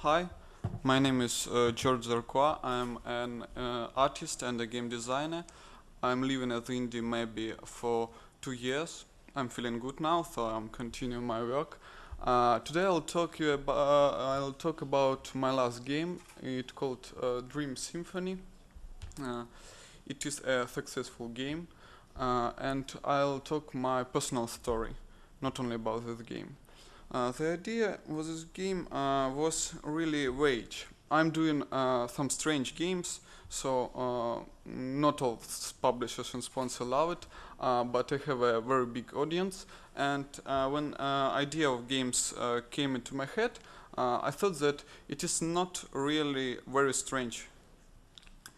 Hi, my name is George ZARKUA. I'm an artist and a game designer. I'm living at India maybe for 2 years. I'm feeling good now, so I'm continuing my work. Today I'll talk about my last game. It's called Dream Symphony. Uh, it is a successful game, and I'll talk my personal story, not only about this game. The idea with this game was really vague. I'm doing some strange games, so not all publishers and sponsors love it, but I have a very big audience. And when idea of games came into my head, I thought that it is not really very strange.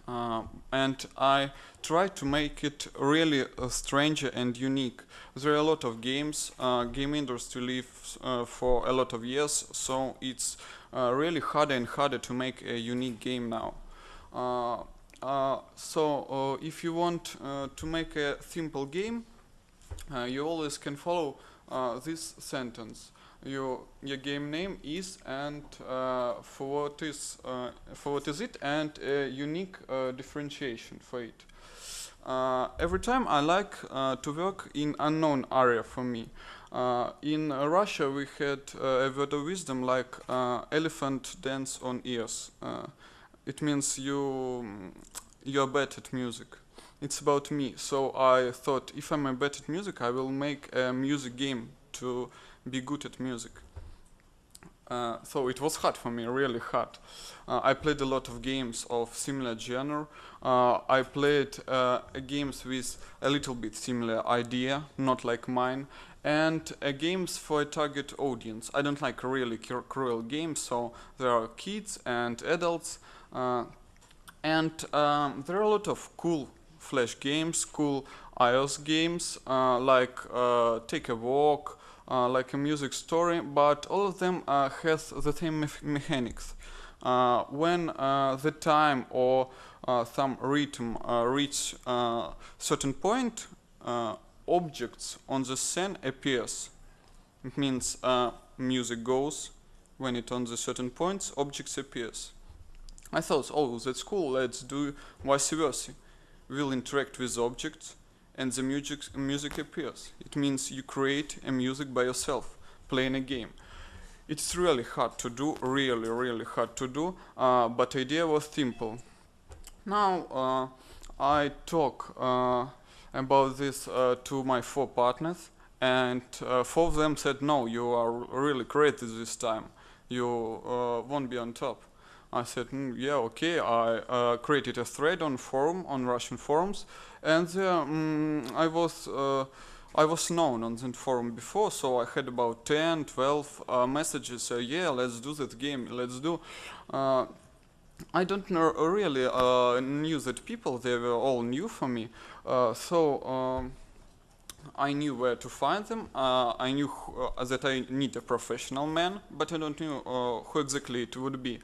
And I try to make it really strange and unique. There are a lot of games. Game industry lives for a lot of years, so it's really harder and harder to make a unique game now. So if you want to make a simple game, you always can follow this sentence. Your game name is, and for what is it, and a unique differentiation for it. Every time I like to work in unknown area for me. In Russia we had a word of wisdom like elephant dance on ears. It means you're bad at music. It's about me. So I thought if I'm bad at music, I will make a music game to be good at music. So it was hard for me, really hard. I played a lot of games of similar genre. I played games with a little bit similar idea, not like mine, and games for a target audience. I don't like really cruel games, so there are kids and adults, and there are a lot of cool Flash games, cool iOS games, like Take a Walk, like a music story, but all of them has the same mechanics. When the time or some rhythm reach certain point, objects on the scene appears. It means music goes. When it on the certain points, objects appears. I thought, oh, that's cool. Let's do vice versa. We'll interact with objects, and the music appears. It means you create a music by yourself, playing a game. It's really hard to do, really hard to do, but idea was simple. Now I talk about this to my 4 partners, and 4 of them said, no, you are really creative this time. You won't be on top. I said, yeah, okay. I created a thread on Russian forums, and I was known on that forum before, so I had about 10, 12 messages. Yeah, let's do that game. Let's do. I don't know really knew that people. They were all new for me, so I knew where to find them. I knew that I need a professional man, but I don't know who exactly it would be.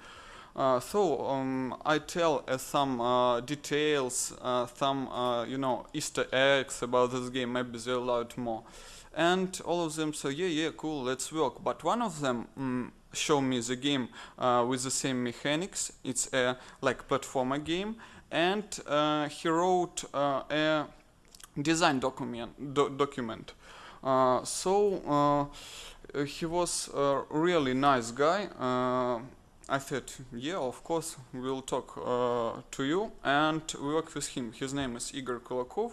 So I tell some details, some Easter eggs about this game. Maybe they're allowed more, and all of them say, yeah, cool, let's work. But one of them show me the game with the same mechanics. It's a like platformer game, and he wrote a design document. So he was a really nice guy. I said, yeah, of course, we'll talk to you, and we work with him. His name is Igor Kulakov.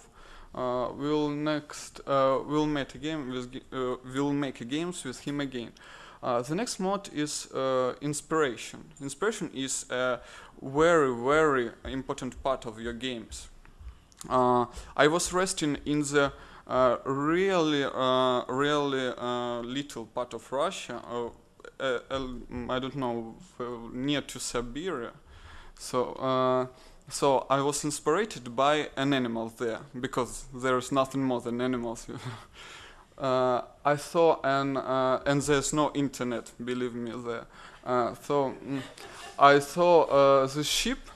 We'll make a games with him again. The next mod is inspiration. Inspiration is a very important part of your games. I was resting in the really little part of Russia. I don't know, near to Siberia. So I was inspired by an animal there, because there is nothing more than animals. I saw and there's no internet, believe me, there. I saw the sheep,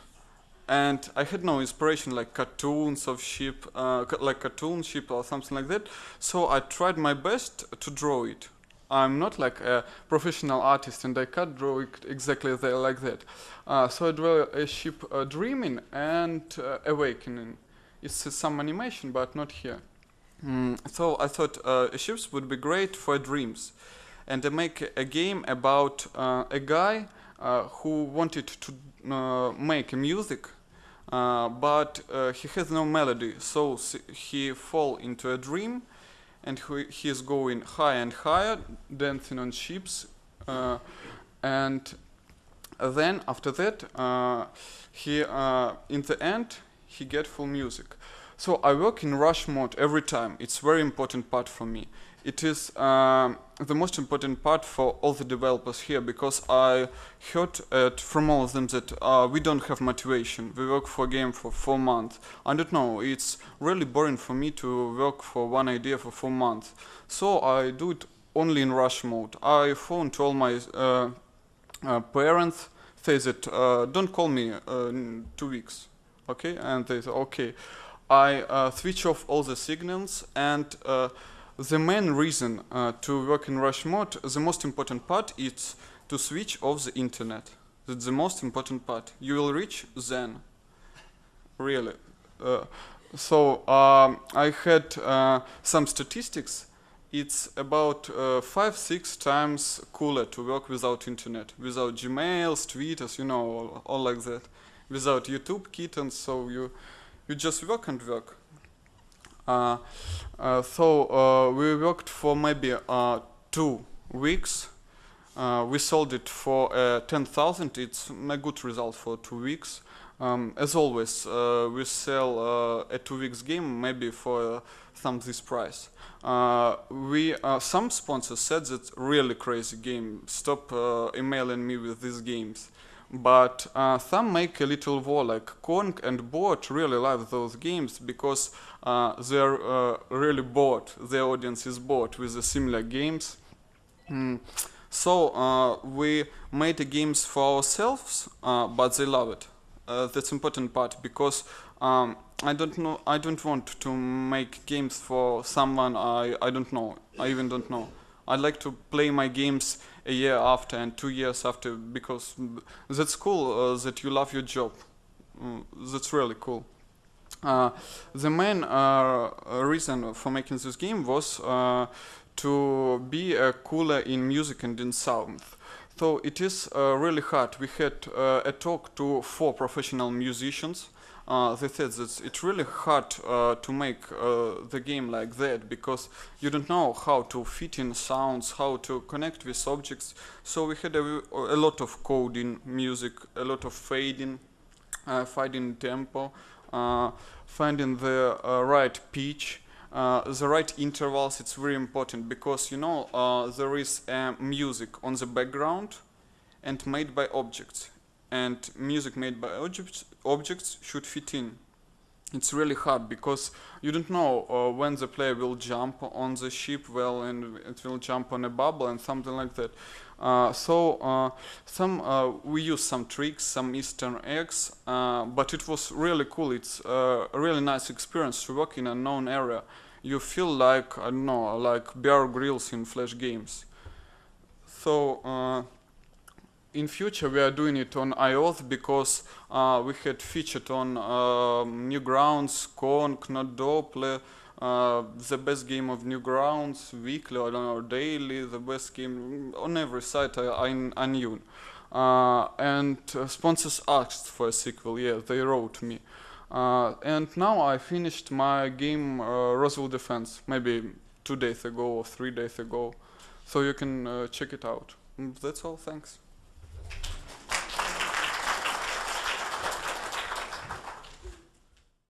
and I had no inspiration like cartoons of sheep, like cartoon sheep or something like that. So I tried my best to draw it. I'm not like a professional artist and I can't draw it exactly like that. So I draw a ship dreaming and awakening. It's some animation, but not here. So I thought ships would be great for dreams, and I make a game about a guy who wanted to make music, but he has no melody, so he fall into a dream, and he is going higher and higher, dancing on ships, and then after that, he in the end he get full music. So I work in rush mode every time. It's very important part for me. It is the most important part for all the developers here, because I heard from all of them that we don't have motivation. We work for a game for 4 months. I don't know, it's really boring for me to work for one idea for 4 months. So I do it only in rush mode. I phone to all my parents, say that don't call me in 2 weeks, okay? And they say okay. I switch off all the signals, and the main reason to work in rush mode, the most important part is to switch off the internet. That's the most important part. You will reach then, really. So I had some statistics. It's about 5-6 times cooler to work without internet, without Gmails, Twitters, you know, all like that, without YouTube kittens. So you just work and work. So we worked for maybe 2 weeks. We sold it for 10,000. It's a good result for 2 weeks. As always, we sell a 2 weeks game maybe for this price. Some sponsors said that really crazy game. Stop emailing me with these games. But some make a little war, like Kong and Bot really love those games because they're really bored. Their audience is bored with the similar games. So we made the games for ourselves, but they love it. That's important part, because I don't want to make games for someone I don't know. I even don't know. I like to play my games a year after and 2 years after, because that's cool that you love your job. That's really cool. The main reason for making this game was to be cooler in music and in sound. So it is really hard. We had a talk to 4 professional musicians. They said that it's really hard to make the game like that, because you don't know how to fit in sounds, how to connect with objects. So we had a lot of coding, music, a lot of fading, finding tempo, finding the right pitch, the right intervals. It's very important, because you know there is music on the background and made by objects. And music made by objects should fit in. It's really hard, because you don't know when the player will jump on the ship, well, and it will jump on a bubble and something like that. We use some tricks, some Easter eggs, but it was really cool. It's a really nice experience to work in a known area. You feel like, I don't know, like Bear Grylls in Flash games. So in future we are doing it on iOS, because we had featured on Newgrounds, Kong, Not Doppler, the best game of Newgrounds, weekly or daily, the best game on every site I knew. And sponsors asked for a sequel, yeah, they wrote me. And now I finished my game Roswell Defense, maybe 2 days ago or 3 days ago, so you can check it out. That's all, thanks.